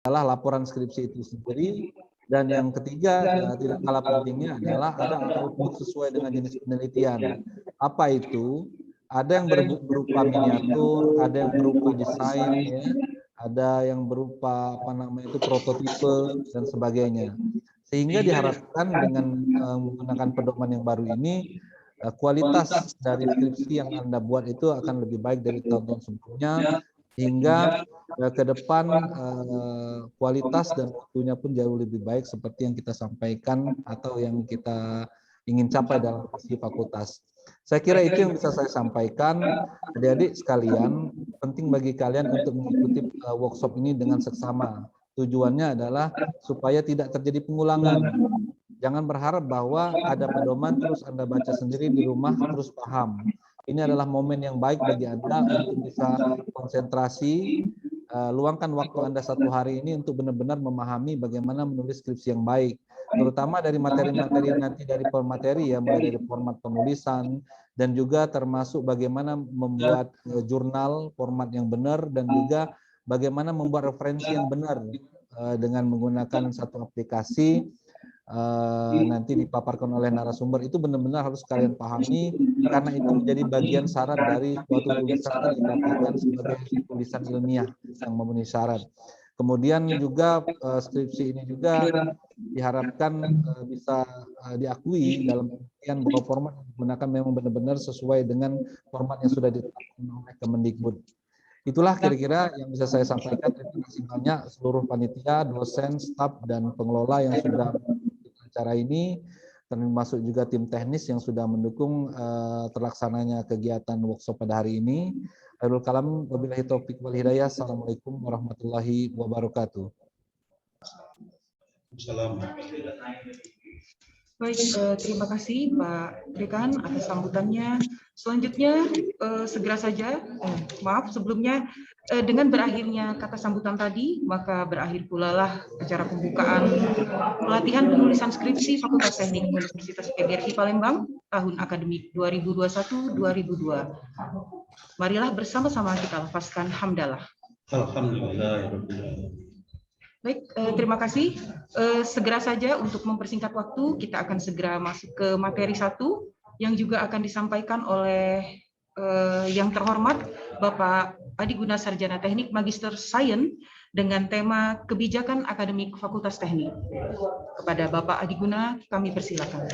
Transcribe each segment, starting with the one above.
adalah laporan skripsi itu sendiri, dan yang ketiga tidak kalah pentingnya adalah ada output sesuai dengan jenis penelitian. Apa itu? Ada yang berupa miniatur, ada yang berupa desain, ya, ada yang berupa apa namanya itu prototipe dan sebagainya. Sehingga diharapkan dengan menggunakan pedoman yang baru ini, kualitas dari skripsi yang Anda buat itu akan lebih baik dari tahun-tahun sebelumnya, sehingga ke depan kualitas dan waktunya pun jauh lebih baik seperti yang kita sampaikan atau yang kita ingin capai dalam visi fakultas. Saya kira itu yang bisa saya sampaikan. Adik-adik sekalian, penting bagi kalian untuk mengikuti workshop ini dengan seksama. Tujuannya adalah supaya tidak terjadi pengulangan. Jangan berharap bahwa ada pedoman terus Anda baca sendiri di rumah terus paham. Ini adalah momen yang baik bagi Anda untuk bisa konsentrasi, luangkan waktu Anda satu hari ini untuk benar-benar memahami bagaimana menulis skripsi yang baik. Terutama dari materi-materi nanti dari materi ya, mulai dari format penulisan, dan juga termasuk bagaimana membuat jurnal format yang benar, dan juga bagaimana membuat referensi yang benar dengan menggunakan satu aplikasi nanti dipaparkan oleh narasumber. Itu benar-benar harus kalian pahami, karena itu menjadi bagian syarat dari suatu tulisan yang dikatakan sebagai tulisan ilmiah yang memenuhi syarat. Kemudian juga skripsi ini juga diharapkan bisa diakui dalam artian bahwa format yang digunakan memang benar-benar sesuai dengan format yang sudah ditetapkan oleh Kemendikbud. Itulah kira-kira yang bisa saya sampaikan. Terima kasih banyak seluruh panitia, dosen, staf, dan pengelola yang sudah acara ini, termasuk juga tim teknis yang sudah mendukung terlaksananya kegiatan workshop pada hari ini. Khairul kalam, wabillahi taufiq wal hidayah. Assalamualaikum warahmatullahi wabarakatuh. Baik, terima kasih Pak Dekan atas sambutannya. Selanjutnya, segera saja, maaf sebelumnya, dengan berakhirnya kata sambutan tadi, maka berakhir pula lah acara pembukaan pelatihan penulisan skripsi Fakultas Teknik Universitas PGRI Palembang tahun akademik 2021-2002. Marilah bersama-sama kita lafazkan hamdalah. Alhamdulillah. Baik, terima kasih. Segera saja untuk mempersingkat waktu, kita akan segera masuk ke materi 1 yang juga akan disampaikan oleh yang terhormat Bapak Adi Guna Sarjana Teknik Magister Sains dengan tema Kebijakan Akademik Fakultas Teknik. Kepada Bapak Adi Guna, kami persilakan.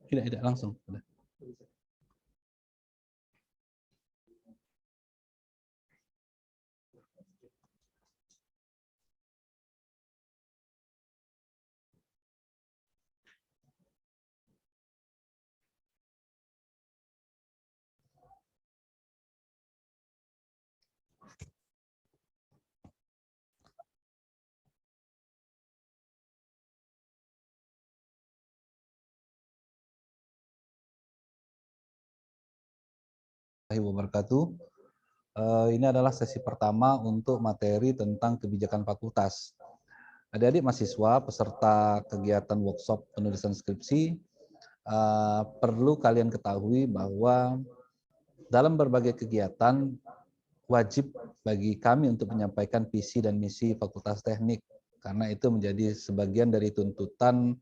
Tidak langsung. Wabarakatuh. Ini adalah sesi pertama untuk materi tentang kebijakan fakultas. Adik-adik mahasiswa peserta kegiatan workshop penulisan skripsi, perlu kalian ketahui bahwa dalam berbagai kegiatan wajib bagi kami untuk menyampaikan visi dan misi Fakultas Teknik, karena itu menjadi sebagian dari tuntutan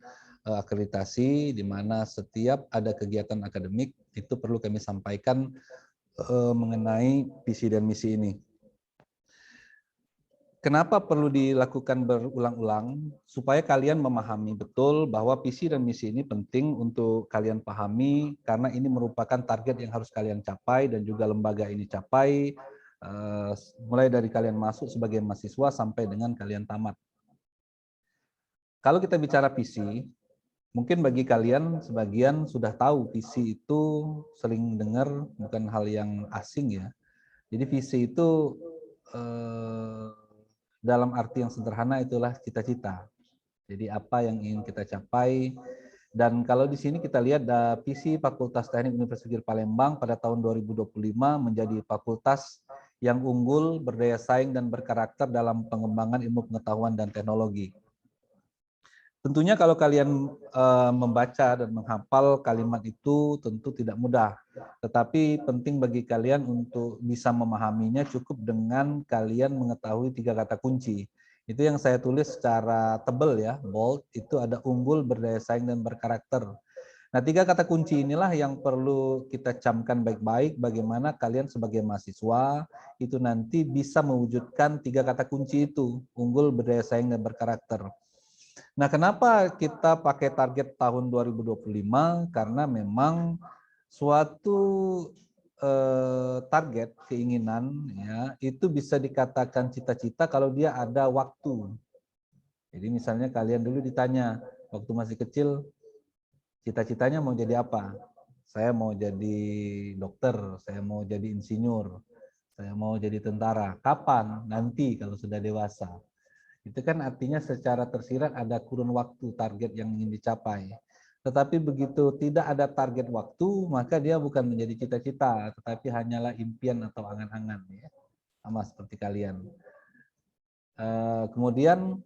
akreditasi, di mana setiap ada kegiatan akademik itu perlu kami sampaikan mengenai visi dan misi ini. Kenapa perlu dilakukan berulang-ulang? Supaya kalian memahami betul bahwa visi dan misi ini penting untuk kalian pahami, karena ini merupakan target yang harus kalian capai dan juga lembaga ini capai, mulai dari kalian masuk sebagai mahasiswa sampai dengan kalian tamat. Kalau kita bicara visi, mungkin bagi kalian sebagian sudah tahu visi itu, sering dengar, bukan hal yang asing ya. Jadi visi itu dalam arti yang sederhana itulah cita-cita. Jadi apa yang ingin kita capai Dan kalau di sini kita lihat visi Fakultas Teknik Universitas Negeri Palembang pada tahun 2025 menjadi fakultas yang unggul, berdaya saing dan berkarakter dalam pengembangan ilmu pengetahuan dan teknologi. Tentunya kalau kalian membaca dan menghafal kalimat itu tentu tidak mudah. Tetapi penting bagi kalian untuk bisa memahaminya cukup dengan kalian mengetahui 3 kata kunci. Itu yang saya tulis secara tebal ya, bold, itu ada unggul, berdaya saing, dan berkarakter. Nah, 3 kata kunci inilah yang perlu kita camkan baik-baik bagaimana kalian sebagai mahasiswa itu nanti bisa mewujudkan 3 kata kunci itu, unggul, berdaya saing, dan berkarakter. Nah, kenapa kita pakai target tahun 2025? Karena memang suatu target keinginan ya itu bisa dikatakan cita-cita kalau dia ada waktu. Jadi misalnya kalian dulu ditanya waktu masih kecil cita-citanya mau jadi apa? Saya mau jadi dokter, saya mau jadi insinyur, saya mau jadi tentara. Kapan? Nanti kalau sudah dewasa. Itu kan artinya secara tersirat ada kurun waktu target yang ingin dicapai. Tetapi begitu tidak ada target waktu, maka dia bukan menjadi cita-cita, tetapi hanyalah impian atau angan-angan. Ya. Sama seperti kalian. Kemudian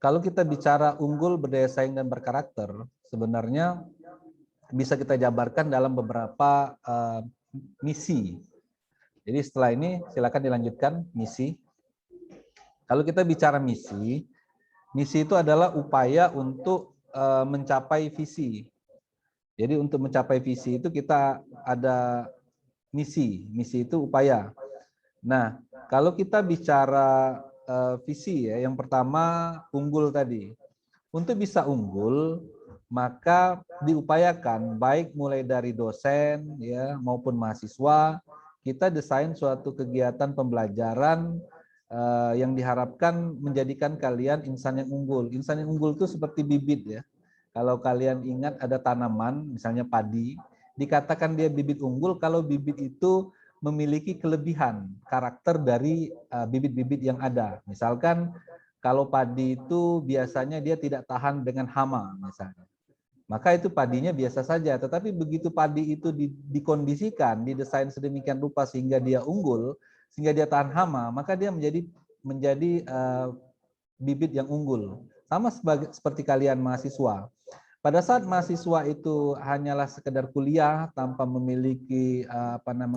kalau kita bicara unggul, berdaya saing, dan berkarakter, sebenarnya bisa kita jabarkan dalam beberapa misi. Jadi setelah ini silakan dilanjutkan misi. Kalau kita bicara misi, misi itu adalah upaya untuk mencapai visi. Jadi untuk mencapai visi itu kita ada misi. Misi itu upaya. Nah, kalau kita bicara visi ya, yang pertama unggul tadi. Untuk bisa unggul, maka diupayakan baik mulai dari dosen ya maupun mahasiswa, kita desain suatu kegiatan pembelajaran yang diharapkan menjadikan kalian insan yang unggul. Insan yang unggul itu seperti bibit ya. Kalau kalian ingat ada tanaman, misalnya padi, dikatakan dia bibit unggul kalau bibit itu memiliki kelebihan karakter dari bibit-bibit yang ada. Misalkan kalau padi itu biasanya dia tidak tahan dengan hama misalnya. Maka itu padinya biasa saja. Tetapi begitu padi itu dikondisikan, didesain sedemikian rupa sehingga dia unggul, sehingga dia tahan hama, maka dia menjadi bibit yang unggul. Sama seperti kalian mahasiswa. Pada saat mahasiswa itu hanyalah sekedar kuliah tanpa memiliki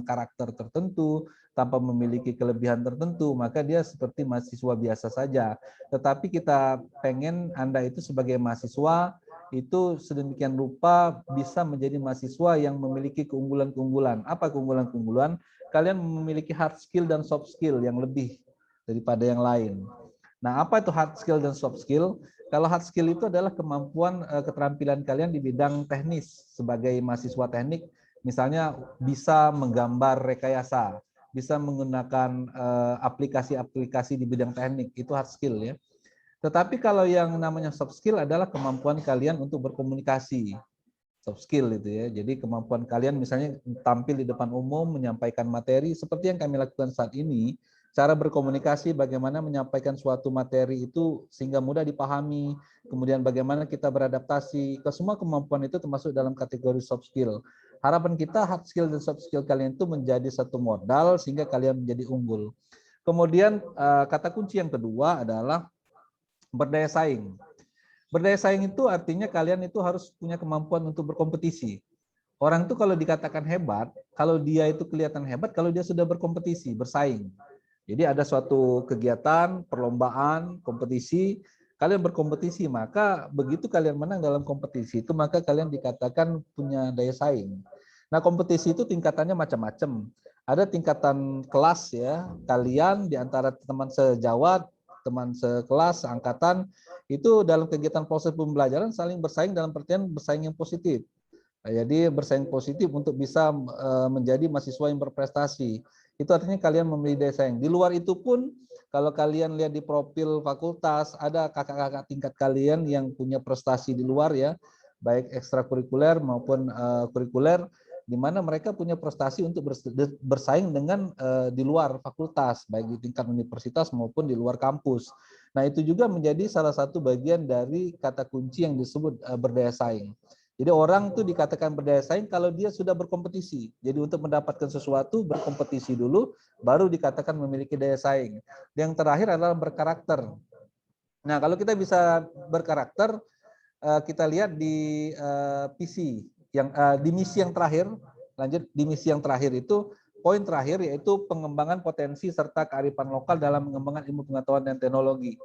karakter tertentu, tanpa memiliki kelebihan tertentu, maka dia seperti mahasiswa biasa saja. Tetapi kita pengen Anda itu sebagai mahasiswa itu sedemikian rupa bisa menjadi mahasiswa yang memiliki keunggulan-keunggulan. Apa keunggulan-keunggulan? Kalian memiliki hard skill dan soft skill yang lebih daripada yang lain. Nah, apa itu hard skill dan soft skill? Kalau hard skill itu adalah kemampuan keterampilan kalian di bidang teknis sebagai mahasiswa teknik, misalnya bisa menggambar rekayasa, bisa menggunakan aplikasi-aplikasi di bidang teknik, itu hard skill ya. Tetapi kalau yang namanya soft skill adalah kemampuan kalian untuk berkomunikasi. Soft skill itu ya. Jadi kemampuan kalian misalnya tampil di depan umum, menyampaikan materi seperti yang kami lakukan saat ini, cara berkomunikasi, bagaimana menyampaikan suatu materi itu sehingga mudah dipahami, kemudian bagaimana kita beradaptasi, ke semua kemampuan itu termasuk dalam kategori soft skill. Harapan kita hard skill dan soft skill kalian itu menjadi satu modal sehingga kalian menjadi unggul. Kemudian kata kunci yang kedua adalah berdaya saing. Berdaya saing itu artinya kalian itu harus punya kemampuan untuk berkompetisi. Orang itu kalau dikatakan hebat, kalau dia itu kelihatan hebat kalau dia sudah berkompetisi, bersaing. Jadi ada suatu kegiatan, perlombaan, kompetisi, kalian berkompetisi, maka begitu kalian menang dalam kompetisi itu, maka kalian dikatakan punya daya saing. Nah, kompetisi itu tingkatannya macam-macam. Ada tingkatan kelas ya, kalian di antara teman sejawat, teman sekelas, seangkatan, itu dalam kegiatan proses pembelajaran saling bersaing dalam pengertian bersaing yang positif. Jadi bersaing positif untuk bisa menjadi mahasiswa yang berprestasi. Itu artinya kalian memiliki daya saing. Di luar itu pun, kalau kalian lihat di profil fakultas, ada kakak-kakak tingkat kalian yang punya prestasi di luar ya, baik ekstrakurikuler maupun kurikuler, di mana mereka punya prestasi untuk bersaing dengan di luar fakultas, baik di tingkat universitas maupun di luar kampus. Nah, itu juga menjadi salah satu bagian dari kata kunci yang disebut berdaya saing. Jadi orang tuh dikatakan berdaya saing kalau dia sudah berkompetisi. Jadi untuk mendapatkan sesuatu berkompetisi dulu, baru dikatakan memiliki daya saing. Yang terakhir adalah berkarakter. Nah, kalau kita bisa berkarakter, kita lihat di PC yang di misi yang terakhir, lanjut di misi yang terakhir itu poin terakhir yaitu pengembangan potensi serta kearifan lokal dalam mengembangkan ilmu pengetahuan dan teknologi.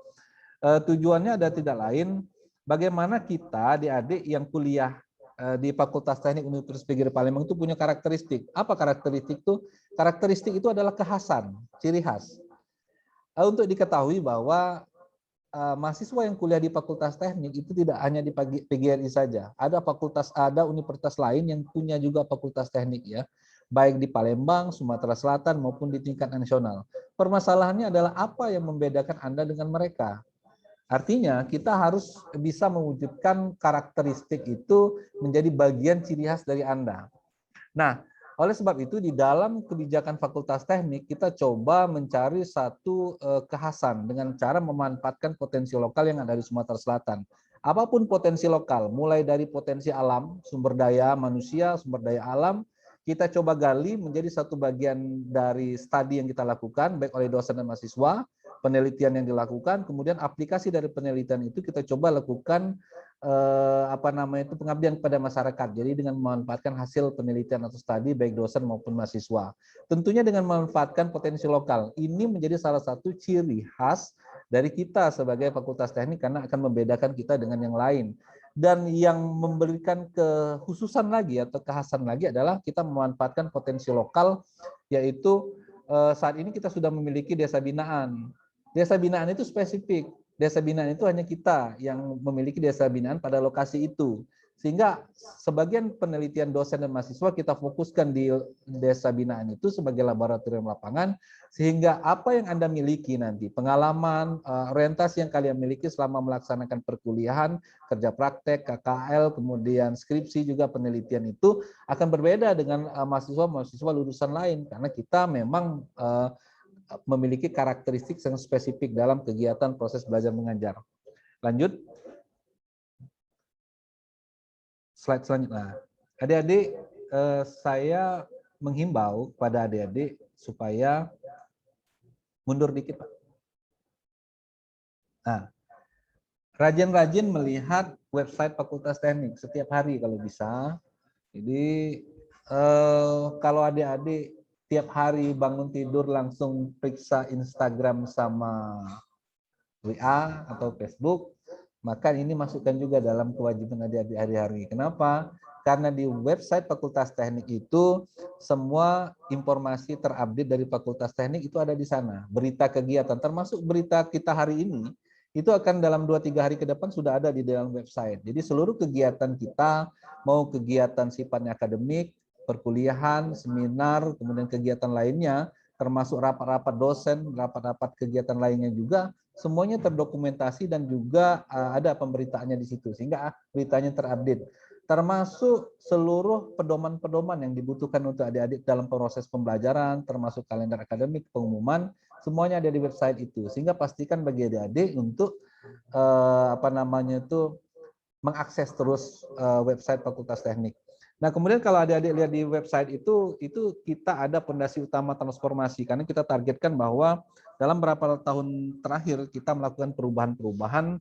Tujuannya ada tidak lain bagaimana kita adik-adik yang kuliah di Fakultas Teknik Universitas PGRI Palembang itu punya karakteristik. Apa karakteristik itu? Karakteristik itu adalah kekhasan, ciri khas. Untuk diketahui bahwa mahasiswa yang kuliah di Fakultas Teknik itu tidak hanya di PGRI saja. Ada universitas lain yang punya juga Fakultas Teknik ya, baik di Palembang, Sumatera Selatan maupun di tingkat nasional. Permasalahannya adalah apa yang membedakan Anda dengan mereka. Artinya kita harus bisa mewujudkan karakteristik itu menjadi bagian ciri khas dari Anda. Nah, oleh sebab itu di dalam kebijakan Fakultas Teknik kita coba mencari satu kekhasan dengan cara memanfaatkan potensi lokal yang ada di Sumatera Selatan. Apapun potensi lokal, mulai dari potensi alam, sumber daya manusia, sumber daya alam, kita coba gali menjadi satu bagian dari studi yang kita lakukan, baik oleh dosen dan mahasiswa, penelitian yang dilakukan, kemudian aplikasi dari penelitian itu kita coba lakukan pengabdian kepada masyarakat. Jadi dengan memanfaatkan hasil penelitian atau studi baik dosen maupun mahasiswa. Tentunya dengan memanfaatkan potensi lokal. Ini menjadi salah satu ciri khas dari kita sebagai Fakultas Teknik karena akan membedakan kita dengan yang lain. Dan yang memberikan kekhususan lagi atau kekhasan lagi adalah kita memanfaatkan potensi lokal, yaitu saat ini kita sudah memiliki desa binaan. Desa binaan itu spesifik. Desa binaan itu hanya kita yang memiliki desa binaan pada lokasi itu. Sehingga sebagian penelitian dosen dan mahasiswa kita fokuskan di desa binaan itu sebagai laboratorium lapangan, sehingga apa yang Anda miliki nanti, pengalaman, orientasi yang kalian miliki selama melaksanakan perkuliahan, kerja praktek, KKL, kemudian skripsi juga penelitian itu akan berbeda dengan mahasiswa-mahasiswa lulusan lain, karena kita memang memiliki karakteristik yang spesifik dalam kegiatan proses belajar mengajar. Lanjut. Slide selanjutnya. Adik-adik, saya menghimbau kepada adik-adik supaya mundur dikit, Pak. Nah, rajin-rajin melihat website Fakultas Teknik setiap hari kalau bisa. Jadi kalau adik-adik tiap hari bangun tidur langsung periksa Instagram sama WA atau Facebook, maka ini masukkan juga dalam kewajiban adik-adik hari-hari. Kenapa? Karena di website Fakultas Teknik itu semua informasi terupdate dari Fakultas Teknik itu ada di sana. Berita kegiatan, termasuk berita kita hari ini, itu akan dalam 2-3 hari ke depan sudah ada di dalam website. Jadi seluruh kegiatan kita, mau kegiatan sifatnya akademik, perkuliahan, seminar, kemudian kegiatan lainnya, termasuk rapat-rapat dosen, rapat-rapat kegiatan lainnya juga, semuanya terdokumentasi dan juga ada pemberitaannya di situ, sehingga beritanya terupdate. Termasuk seluruh pedoman-pedoman yang dibutuhkan untuk adik-adik dalam proses pembelajaran, termasuk kalender akademik, pengumuman, semuanya ada di website itu. Sehingga pastikan bagi adik-adik untuk mengakses terus website Fakultas Teknik. Nah, kemudian kalau adik-adik lihat di website itu kita ada fondasi utama transformasi, karena kita targetkan bahwa dalam beberapa tahun terakhir kita melakukan perubahan-perubahan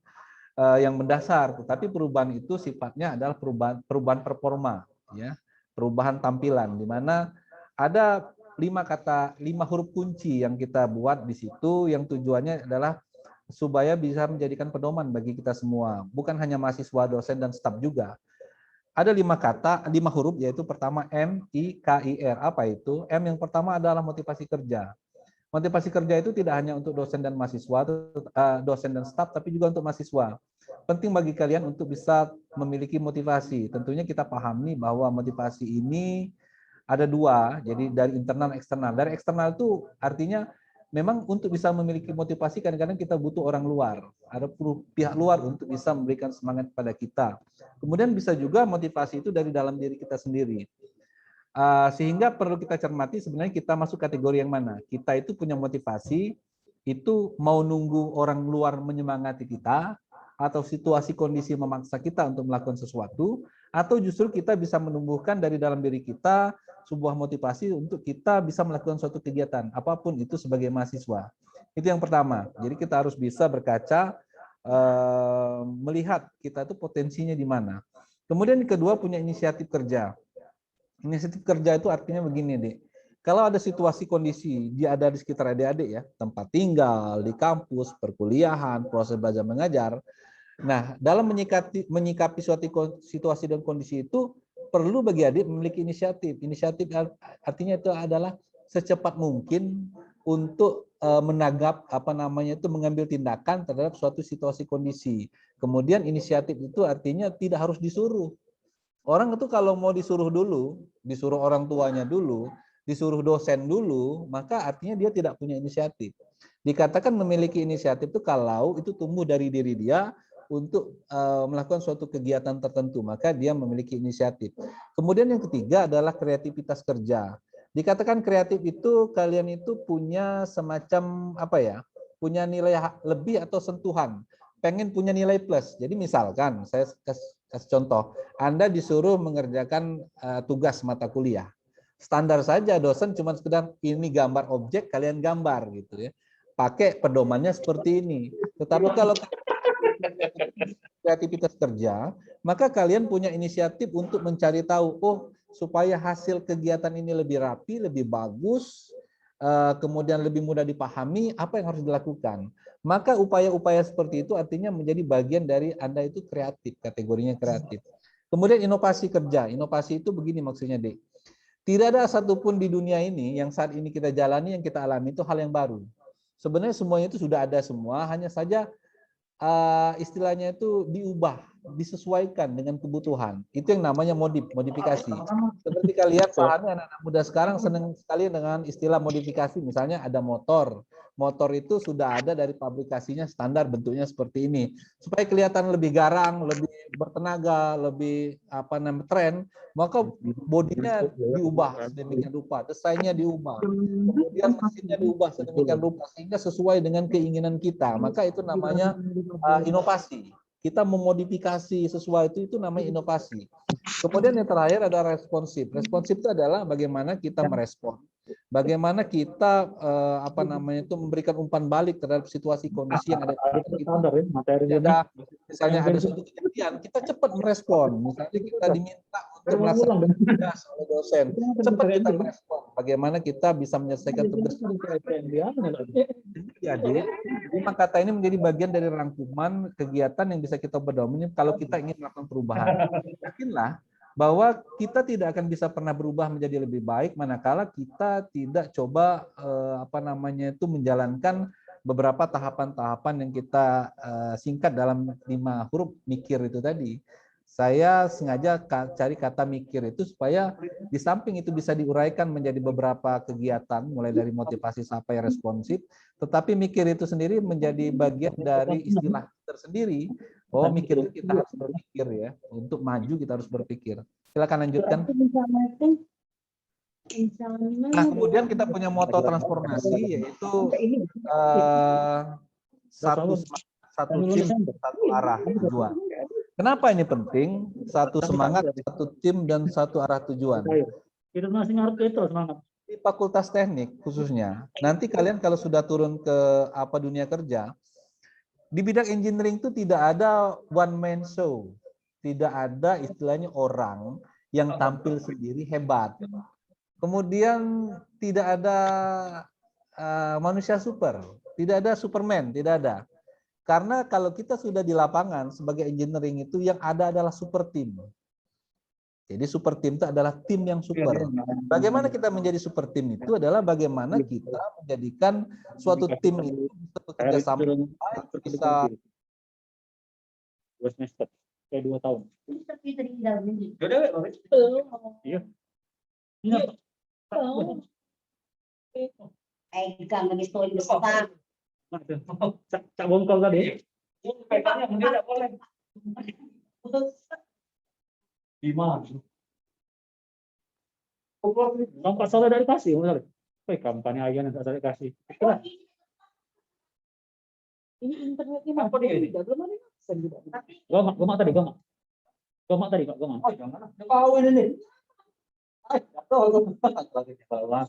yang mendasar, tetapi perubahan itu sifatnya adalah perubahan performa, ya, perubahan tampilan, di mana ada 5 huruf kunci yang kita buat di situ, yang tujuannya adalah supaya bisa menjadikan pedoman bagi kita semua, bukan hanya mahasiswa, dosen, dan staf juga. Ada 5 huruf, yaitu pertama MIKIR. Apa itu? M yang pertama adalah motivasi kerja. Motivasi kerja itu tidak hanya untuk dosen dan mahasiswa, dosen dan staf, tapi juga untuk mahasiswa. Penting bagi kalian untuk bisa memiliki motivasi. Tentunya kita pahami bahwa motivasi ini ada 2, jadi dari internal dan eksternal. Dari eksternal itu artinya memang untuk bisa memiliki motivasi kadang-kadang kita butuh orang luar, ada pihak luar untuk bisa memberikan semangat kepada kita. Kemudian bisa juga motivasi itu dari dalam diri kita sendiri. Sehingga perlu kita cermati sebenarnya kita masuk kategori yang mana. Kita itu punya motivasi, itu mau nunggu orang luar menyemangati kita, atau situasi kondisi memaksa kita untuk melakukan sesuatu, atau justru kita bisa menumbuhkan dari dalam diri kita sebuah motivasi untuk kita bisa melakukan suatu kegiatan apapun itu sebagai mahasiswa. Itu yang pertama. Jadi kita harus bisa berkaca, melihat kita itu potensinya di mana. Kemudian yang kedua, punya inisiatif kerja. Inisiatif kerja itu artinya begini, Dek. Kalau ada situasi kondisi dia ada di sekitar adik-adik ya, tempat tinggal, di kampus, perkuliahan, proses belajar mengajar. Nah, dalam menyikapi suatu situasi dan kondisi itu perlu bagi adik memiliki inisiatif. Inisiatif artinya itu adalah secepat mungkin untuk menanggap mengambil tindakan terhadap suatu situasi kondisi. Kemudian inisiatif itu artinya tidak harus disuruh. Orang itu kalau mau disuruh dulu, disuruh orang tuanya dulu, disuruh dosen dulu, maka artinya dia tidak punya inisiatif. Dikatakan memiliki inisiatif itu kalau itu tumbuh dari diri dia untuk melakukan suatu kegiatan tertentu, maka dia memiliki inisiatif. Kemudian yang ketiga adalah kreativitas kerja. Dikatakan kreatif itu kalian itu punya semacam punya nilai lebih atau sentuhan, pengen punya nilai plus. Jadi misalkan saya kasih contoh, Anda disuruh mengerjakan tugas mata kuliah. Standar saja dosen cuma sekedar ini gambar objek, kalian gambar gitu ya. Pakai pedomannya seperti ini. Tetapi kalau kreativitas kerja, maka kalian punya inisiatif untuk mencari tahu, supaya hasil kegiatan ini lebih rapi, lebih bagus, kemudian lebih mudah dipahami, apa yang harus dilakukan. Maka upaya-upaya seperti itu artinya menjadi bagian dari Anda itu kreatif, kategorinya kreatif. Kemudian inovasi kerja. Inovasi itu begini maksudnya, Dek. Tidak ada satupun di dunia ini yang saat ini kita jalani, yang kita alami itu hal yang baru. Sebenarnya semuanya itu sudah ada semua, hanya saja istilahnya itu diubah, disesuaikan dengan kebutuhan. Itu yang namanya modifikasi. Seperti kalian pahami anak-anak muda sekarang senang sekali dengan istilah modifikasi. Misalnya ada motor. Motor itu sudah ada dari pabrikasinya standar bentuknya seperti ini. Supaya kelihatan lebih garang, lebih bertenaga, lebih tren, maka bodinya diubah sedemikian rupa, desainnya diubah. Kemudian mesinnya diubah sedemikian rupa sehingga sesuai dengan keinginan kita. Maka itu namanya inovasi. Kita memodifikasi sesuatu itu namanya inovasi. Kemudian yang terakhir ada responsif. Responsif itu adalah bagaimana kita merespon, bagaimana kita memberikan umpan balik terhadap situasi kondisi yang ada di kita. Misalnya ada suatu kejadian, kita cepat merespon. Misalnya kita diminta untuk melaksanakan tugas oleh dosen, cepat kita merespon. Bagaimana kita bisa menyelesaikan tugas. Jadi, 5 kata ini menjadi bagian dari rangkuman kegiatan yang bisa kita berdomini kalau kita ingin melakukan perubahan. Yakinlah bahwa kita tidak akan bisa pernah berubah menjadi lebih baik manakala kita tidak coba menjalankan beberapa tahapan-tahapan yang kita singkat dalam 5 huruf mikir itu tadi. Saya sengaja cari kata mikir itu supaya di samping itu bisa diuraikan menjadi beberapa kegiatan mulai dari motivasi sampai responsif, tetapi mikir itu sendiri menjadi bagian dari istilah tersendiri. Mikir itu kita harus berpikir ya. Untuk maju kita harus berpikir. Silakan lanjutkan. Nah, kemudian kita punya moto transformasi yaitu satu tim, satu arah tujuan. Kenapa ini penting? Satu semangat, satu tim, dan satu arah tujuan. Di Fakultas Teknik khususnya, nanti kalian kalau sudah turun ke dunia kerja, di bidang engineering itu tidak ada one man show. Tidak ada istilahnya orang yang tampil sendiri hebat. Kemudian tidak ada manusia super, tidak ada Superman, tidak ada. Karena kalau kita sudah di lapangan sebagai engineering itu yang ada adalah super team. Jadi super team itu adalah tim yang super. Bagaimana kita menjadi super team itu adalah bagaimana kita menjadikan suatu tim itu bisa bekerja sama, bisa 2 semester, 2 tahun. Iya. Cak bongkol tadi. Gimana? Nampak salah dari kasih, kampanye aja nanti saya kasih. Ini internetnya apa dia ini? Belum ada aksen juga. Gak tadi, gak. Goma tadi Pak, Goma. Oh jangan, kau ini. Ay, jatuh. Lagi di bawah.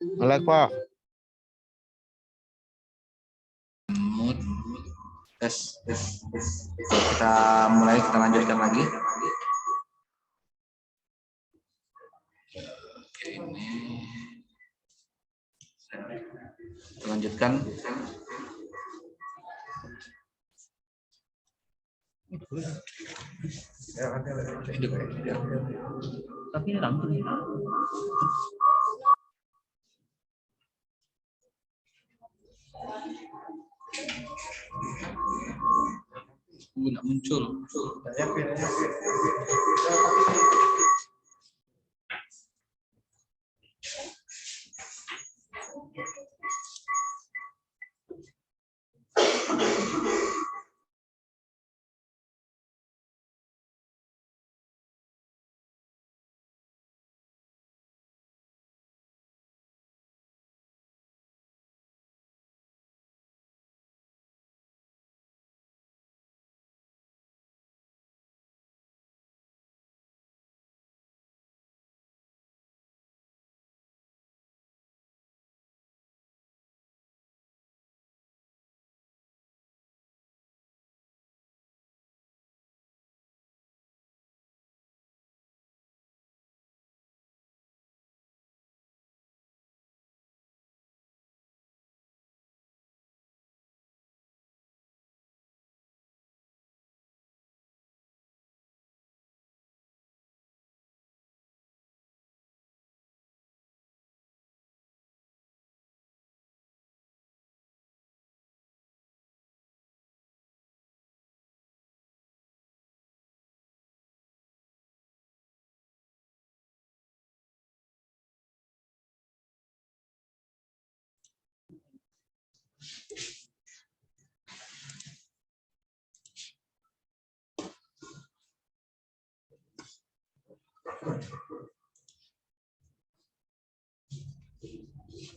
Melek, Pak. Tes. Kita mulai, kita lanjutkan lagi. Oke, ini. Kita lanjutkan. Tapi ini langsung. Nggak muncul.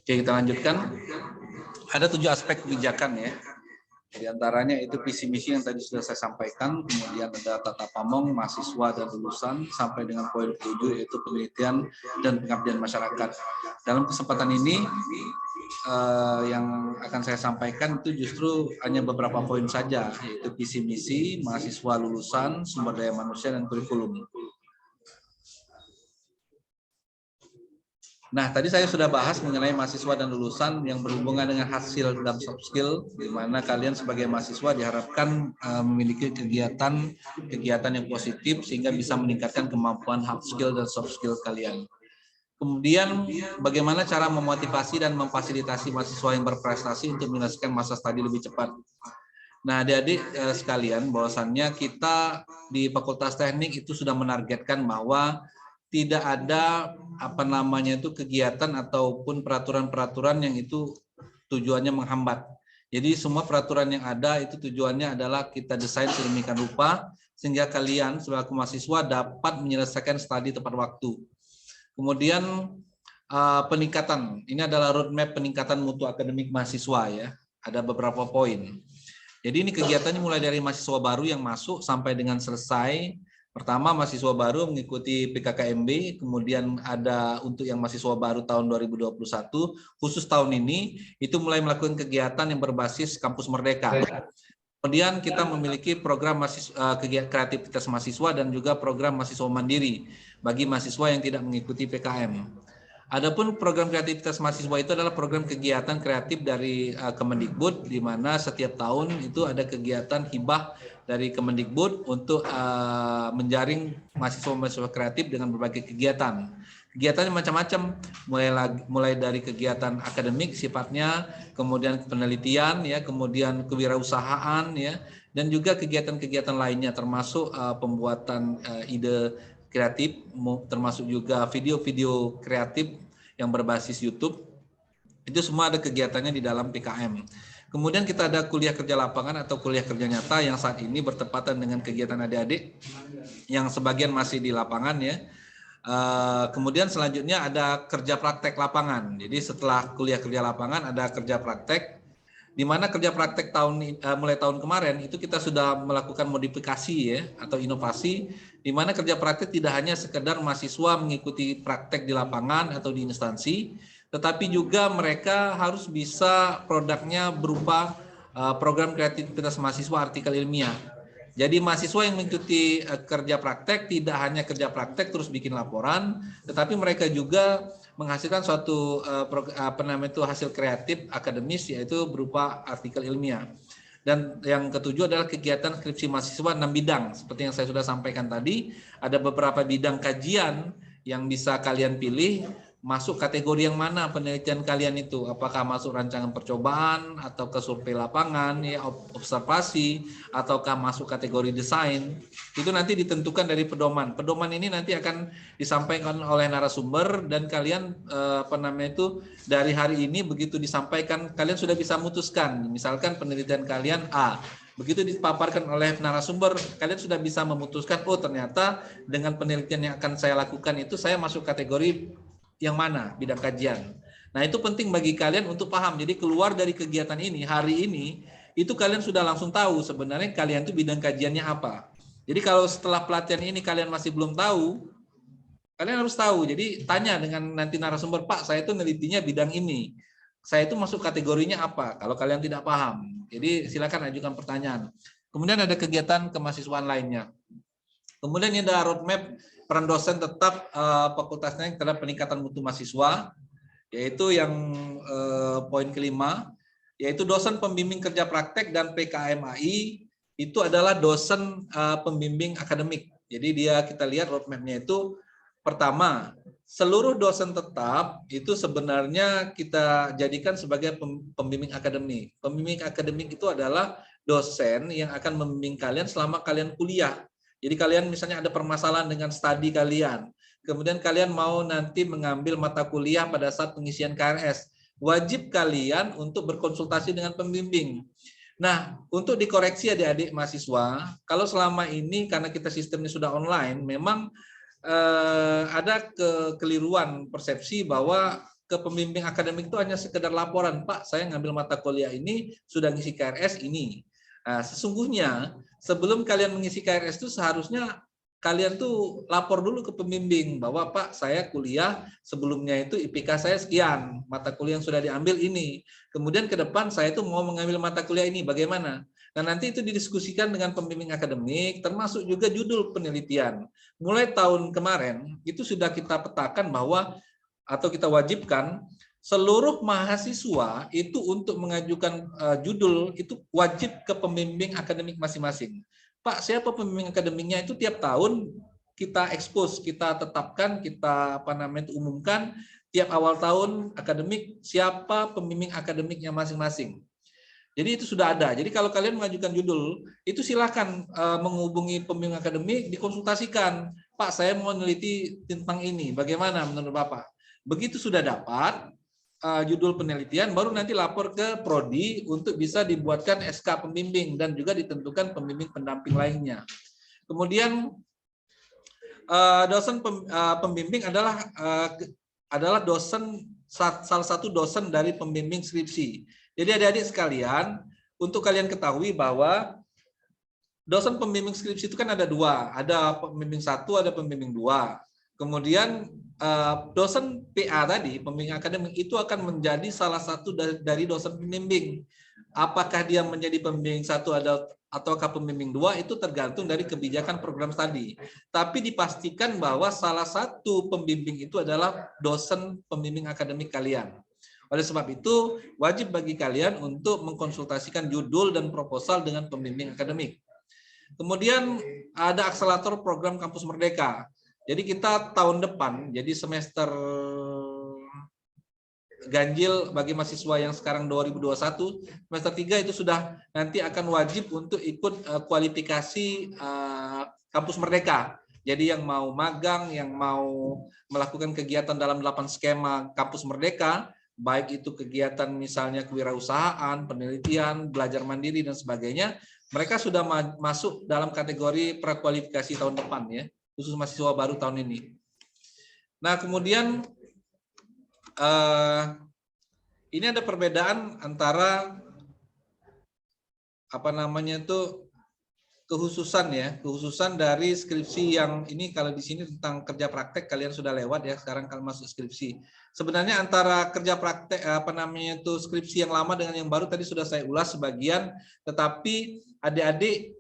Oke, kita lanjutkan. Ada 7 aspek kebijakan ya. Di antaranya itu visi misi yang tadi sudah saya sampaikan, kemudian ada tata pamong, mahasiswa dan lulusan, sampai dengan poin 7 yaitu penelitian dan pengabdian masyarakat. Dalam kesempatan ini yang akan saya sampaikan itu justru hanya beberapa poin saja, yaitu visi misi, mahasiswa lulusan, sumber daya manusia dan kurikulum. Nah, tadi saya sudah bahas mengenai mahasiswa dan lulusan yang berhubungan dengan hasil dan soft skill, di mana kalian sebagai mahasiswa diharapkan memiliki kegiatan yang positif sehingga bisa meningkatkan kemampuan hard skill dan soft skill kalian. Kemudian, bagaimana cara memotivasi dan memfasilitasi mahasiswa yang berprestasi untuk menyelesaikan masa studi lebih cepat. Nah, adik-adik sekalian, bahwasannya kita di Fakultas Teknik itu sudah menargetkan bahwa tidak ada kegiatan ataupun peraturan-peraturan yang itu tujuannya menghambat. Jadi semua peraturan yang ada itu tujuannya adalah kita desain sedemikian rupa sehingga kalian sebagai mahasiswa dapat menyelesaikan studi tepat waktu. Kemudian peningkatan, ini adalah roadmap peningkatan mutu akademik mahasiswa ya. Ada beberapa poin. Jadi ini kegiatannya mulai dari mahasiswa baru yang masuk sampai dengan selesai. Pertama, mahasiswa baru mengikuti PKKMB, kemudian ada untuk yang mahasiswa baru tahun 2021, khusus tahun ini, itu mulai melakukan kegiatan yang berbasis kampus merdeka. Kemudian kita memiliki program kegiatan kreativitas mahasiswa dan juga program mahasiswa mandiri bagi mahasiswa yang tidak mengikuti PKM. Adapun program kreativitas mahasiswa itu adalah program kegiatan kreatif dari Kemendikbud, di mana setiap tahun itu ada kegiatan hibah dari Kemendikbud untuk menjaring mahasiswa-mahasiswa kreatif dengan berbagai kegiatan. Kegiatannya macam-macam, mulai dari kegiatan akademik sifatnya, kemudian penelitian, ya, kemudian kewirausahaan, ya, dan juga kegiatan-kegiatan lainnya, termasuk pembuatan ide kreatif, termasuk juga video-video kreatif yang berbasis YouTube. Itu semua ada kegiatannya di dalam PKM. Kemudian kita ada kuliah kerja lapangan atau kuliah kerja nyata yang saat ini bertepatan dengan kegiatan adik-adik yang sebagian masih di lapangan ya. Kemudian selanjutnya ada kerja praktek lapangan. Jadi setelah kuliah kerja lapangan ada kerja praktek, di mana kerja praktek mulai tahun kemarin itu kita sudah melakukan modifikasi ya atau inovasi, di mana kerja praktek tidak hanya sekedar mahasiswa mengikuti praktek di lapangan atau di instansi, tetapi juga mereka harus bisa produknya berupa program kreativitas mahasiswa artikel ilmiah. Jadi mahasiswa yang mengikuti kerja praktek tidak hanya kerja praktek terus bikin laporan, tetapi mereka juga menghasilkan suatu hasil kreatif akademis, yaitu berupa artikel ilmiah. Dan yang ketujuh adalah kegiatan skripsi mahasiswa 6 bidang. Seperti yang saya sudah sampaikan tadi, ada beberapa bidang kajian yang bisa kalian pilih. Masuk kategori yang mana penelitian kalian itu? Apakah masuk rancangan percobaan, atau ke survei lapangan, ya, observasi, ataukah masuk kategori desain? Itu nanti ditentukan dari pedoman. Pedoman ini nanti akan disampaikan oleh narasumber dan kalian dari hari ini begitu disampaikan kalian sudah bisa memutuskan. Misalkan penelitian kalian A. Begitu dipaparkan oleh narasumber, kalian sudah bisa memutuskan, oh ternyata dengan penelitian yang akan saya lakukan itu saya masuk kategori yang mana bidang kajian. Nah itu penting bagi kalian untuk paham. Jadi keluar dari kegiatan ini hari ini itu kalian sudah langsung tahu sebenarnya kalian itu bidang kajiannya apa. Jadi kalau setelah pelatihan ini kalian masih belum tahu, kalian harus tahu. Jadi tanya dengan nanti narasumber, Pak saya itu nelitinya bidang ini, saya itu masuk kategorinya apa? Kalau kalian tidak paham, jadi silakan ajukan pertanyaan. Kemudian ada kegiatan kemahasiswaan lainnya. Kemudian ada roadmap peran dosen tetap fakultasnya yang terhadap peningkatan mutu mahasiswa, yaitu yang poin kelima, yaitu dosen pembimbing kerja praktek dan PKMAI itu adalah dosen pembimbing akademik. Jadi kita lihat roadmapnya itu, pertama, seluruh dosen tetap itu sebenarnya kita jadikan sebagai pembimbing akademik. Pembimbing akademik itu adalah dosen yang akan membimbing kalian selama kalian kuliah. Jadi kalian misalnya ada permasalahan dengan studi kalian, kemudian kalian mau nanti mengambil mata kuliah pada saat pengisian KRS, wajib kalian untuk berkonsultasi dengan pembimbing. Nah, untuk dikoreksi adik-adik mahasiswa, kalau selama ini karena kita sistemnya sudah online, memang ada kekeliruan persepsi bahwa ke pembimbing akademik itu hanya sekedar laporan, Pak, saya ngambil mata kuliah ini, sudah ngisi KRS ini. Nah, sesungguhnya sebelum kalian mengisi KRS itu seharusnya kalian tuh lapor dulu ke pembimbing bahwa Pak saya kuliah sebelumnya itu IPK saya sekian, mata kuliah yang sudah diambil ini. Kemudian ke depan saya itu mau mengambil mata kuliah ini, bagaimana? Nah nanti itu didiskusikan dengan pembimbing akademik, termasuk juga judul penelitian. Mulai tahun kemarin itu sudah kita petakan bahwa atau kita wajibkan seluruh mahasiswa itu untuk mengajukan judul itu wajib ke pembimbing akademik masing-masing. Pak, siapa pembimbing akademiknya itu tiap tahun kita expose, kita tetapkan, kita umumkan tiap awal tahun akademik siapa pembimbing akademiknya masing-masing. Jadi itu sudah ada. Jadi kalau kalian mengajukan judul, itu silakan menghubungi pembimbing akademik, dikonsultasikan. Pak, saya mau meneliti tentang ini. Bagaimana menurut Bapak? Begitu sudah dapat, judul penelitian, baru nanti lapor ke prodi untuk bisa dibuatkan SK pembimbing dan juga ditentukan pembimbing pendamping lainnya. Kemudian dosen pembimbing adalah dosen, salah satu dosen dari pembimbing skripsi. Jadi adik-adik sekalian, untuk kalian ketahui bahwa dosen pembimbing skripsi itu kan ada dua, ada pembimbing satu, ada pembimbing dua. Kemudian dosen PA tadi, pembimbing akademik itu akan menjadi salah satu dari dosen pembimbing. Apakah dia menjadi pembimbing satu ataukah pembimbing dua itu tergantung dari kebijakan program studi. Tapi dipastikan bahwa salah satu pembimbing itu adalah dosen pembimbing akademik kalian. Oleh sebab itu, wajib bagi kalian untuk mengkonsultasikan judul dan proposal dengan pembimbing akademik. Kemudian ada akselerator program Kampus Merdeka. Jadi kita tahun depan, jadi semester ganjil bagi mahasiswa yang sekarang 2021, semester 3 itu sudah nanti akan wajib untuk ikut kualifikasi Kampus Merdeka. Jadi yang mau magang, yang mau melakukan kegiatan dalam 8 skema Kampus Merdeka, baik itu kegiatan misalnya kewirausahaan, penelitian, belajar mandiri, dan sebagainya, mereka sudah masuk dalam kategori prakualifikasi tahun depan ya, khusus mahasiswa baru tahun ini. Nah, kemudian ini ada perbedaan antara kekhususan dari skripsi yang ini. Kalau di sini tentang kerja praktek kalian sudah lewat ya, sekarang kalian masuk skripsi. Sebenarnya antara kerja praktek skripsi yang lama dengan yang baru tadi sudah saya ulas sebagian, tetapi adik-adik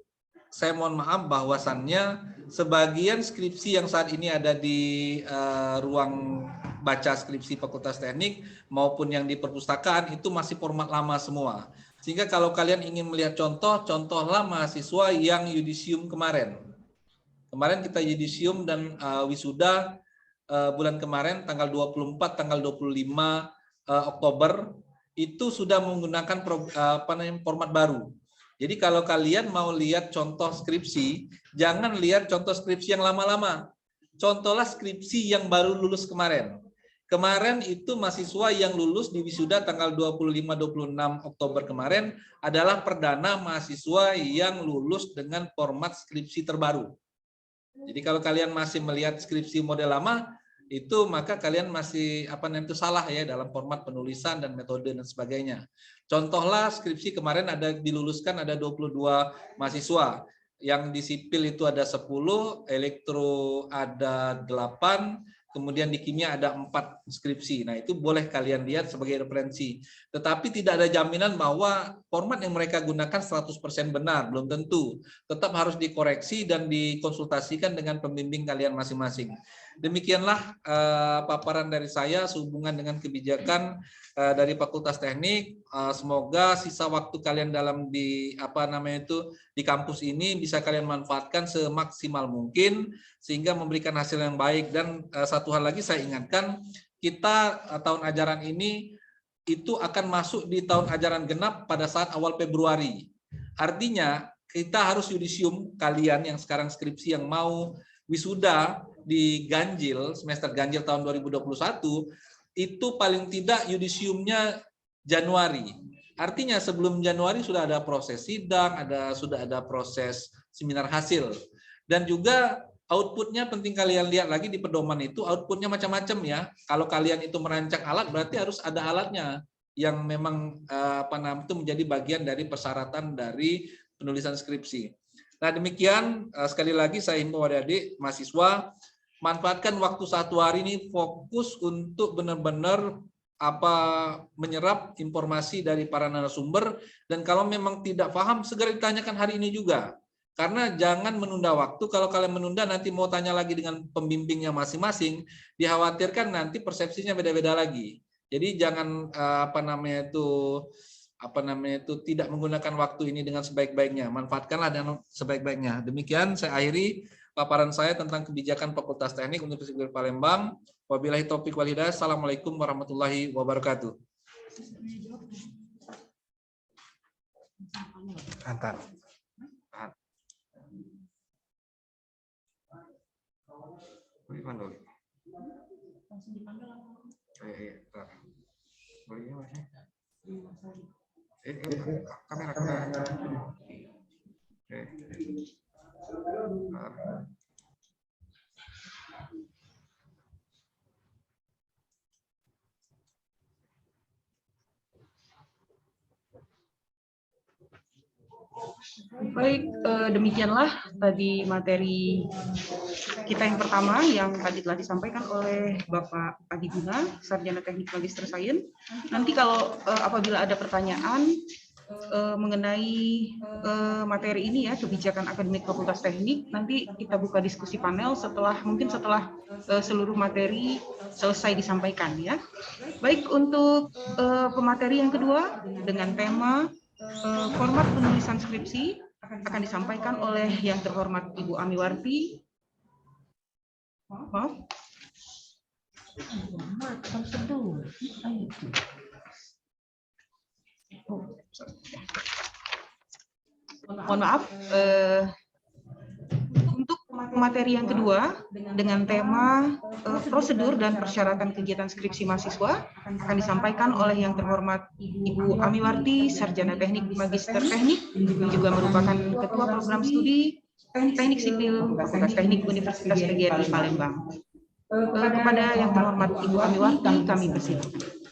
saya mohon maaf bahwasannya sebagian skripsi yang saat ini ada di ruang baca skripsi Fakultas Teknik maupun yang di perpustakaan itu masih format lama semua. Sehingga kalau kalian ingin melihat contohlah mahasiswa yang yudisium kemarin. Kemarin kita yudisium dan wisuda bulan kemarin tanggal 24, tanggal 25 Oktober itu sudah menggunakan format baru. Jadi kalau kalian mau lihat contoh skripsi, jangan lihat contoh skripsi yang lama-lama. Contohlah skripsi yang baru lulus kemarin. Kemarin itu mahasiswa yang lulus di wisuda tanggal 25-26 Oktober kemarin adalah perdana mahasiswa yang lulus dengan format skripsi terbaru. Jadi kalau kalian masih melihat skripsi model lama, itu maka kalian masih salah ya dalam format penulisan dan metode dan sebagainya. Contohlah skripsi kemarin diluluskan ada 22 mahasiswa. Yang di sipil itu ada 10, elektro ada 8, kemudian di kimia ada 4 skripsi. Nah, itu boleh kalian lihat sebagai referensi. Tetapi tidak ada jaminan bahwa format yang mereka gunakan 100% benar, belum tentu. Tetap harus dikoreksi dan dikonsultasikan dengan pembimbing kalian masing-masing. Demikianlah paparan dari saya sehubungan dengan kebijakan dari Fakultas Teknik. Semoga sisa waktu kalian dalam di kampus ini bisa kalian manfaatkan semaksimal mungkin sehingga memberikan hasil yang baik. Dan satu hal lagi saya ingatkan, kita tahun ajaran ini itu akan masuk di tahun ajaran genap pada saat awal Februari. Artinya kita harus yudisium kalian yang sekarang skripsi yang mau wisuda di ganjil, semester ganjil tahun 2021, itu paling tidak yudisiumnya Januari. Artinya sebelum Januari sudah ada proses sidang, sudah ada proses seminar hasil. Dan juga outputnya penting kalian lihat lagi di pedoman itu, outputnya macam-macam ya. Kalau kalian itu merancang alat, berarti harus ada alatnya yang memang itu menjadi bagian dari persyaratan dari penulisan skripsi. Nah, demikian sekali lagi saya himbau adik-adik mahasiswa, manfaatkan waktu 1 hari ini fokus untuk benar-benar menyerap informasi dari para narasumber, dan kalau memang tidak paham segera ditanyakan hari ini juga. Karena jangan menunda waktu. Kalau kalian menunda nanti mau tanya lagi dengan pembimbingnya masing-masing, dikhawatirkan nanti persepsinya beda-beda lagi. Jadi jangan tidak menggunakan waktu ini dengan sebaik-baiknya. Manfaatkanlah dengan sebaik-baiknya. Demikian saya akhiri paparan saya tentang kebijakan Fakultas Teknik Universitas Negeri Palembang. Wabillahi taufiq wal hidayah. Assalamualaikum warahmatullahi wabarakatuh. Antar. Kamera. Oke. Baik, demikianlah tadi materi kita yang pertama yang tadi telah disampaikan oleh Bapak Adi Guna, Sarjana Teknik Magister Sains. Nanti kalau apabila ada pertanyaan mengenai materi ini ya, kebijakan akademik Fakultas Teknik, nanti kita buka diskusi panel mungkin setelah seluruh materi selesai disampaikan ya. Baik, untuk pemateri yang kedua dengan tema format penulisan skripsi akan disampaikan oleh yang terhormat Ibu Amiwarti. Maaf. Mohon maaf. Untuk materi yang kedua dengan tema prosedur dan persyaratan kegiatan skripsi mahasiswa akan disampaikan oleh yang terhormat Ibu Amiwarti, Sarjana Teknik Magister Teknik, yang juga merupakan Ketua Program Studi Teknik Sipil Fakultas Teknik Universitas PGRI Palembang. Kepada yang terhormat Ibu Amiwarti, kami persilakan.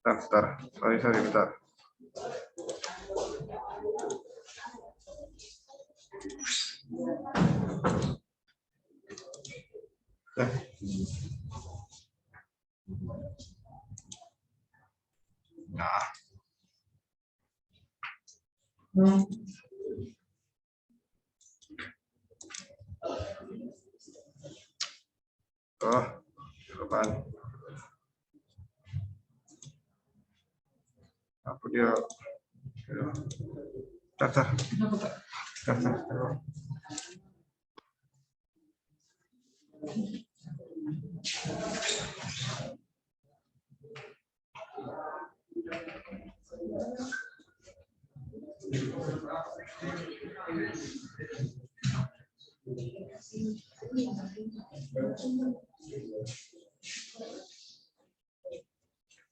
Bentar. Sorry, bentar. Oh, apaan? Apa dia? Cacar.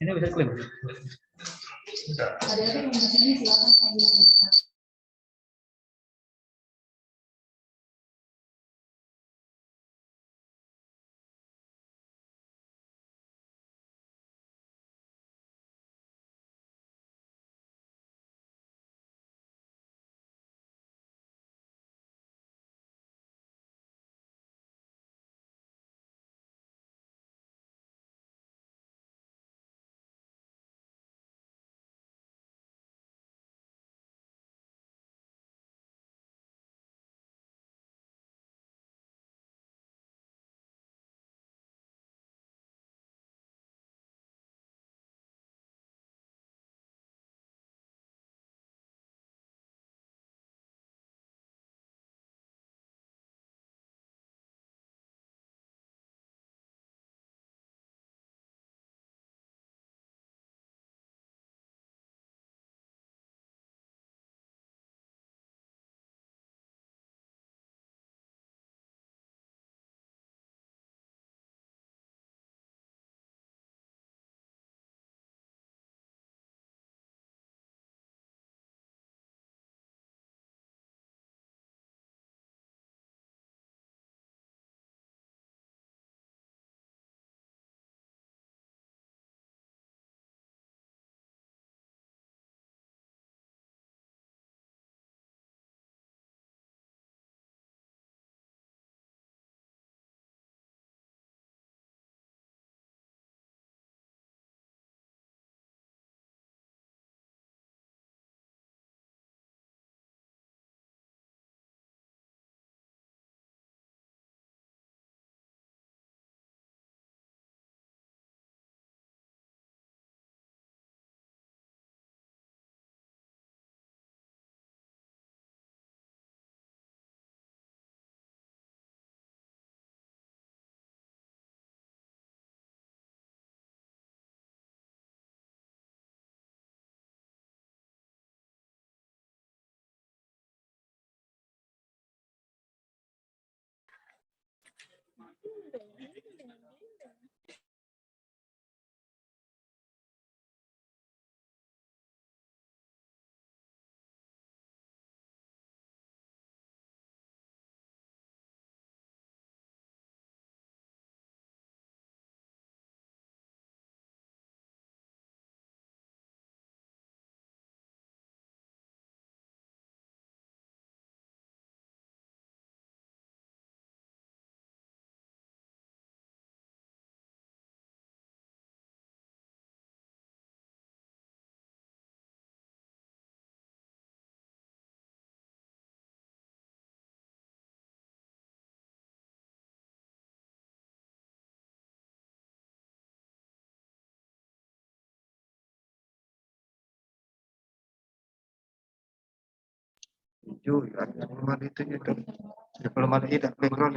Ini bisa klaim. Ada yang di sini silakan. Hijau ya, belum ada itu itu. Belum ada itu background.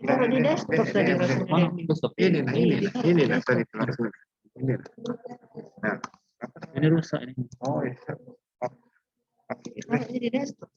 Taruh di desktop tadi rasanya. Ini lah tadi langsung. Ini. Nah, Ini rusak ini. oh iya. Taruh di desktop.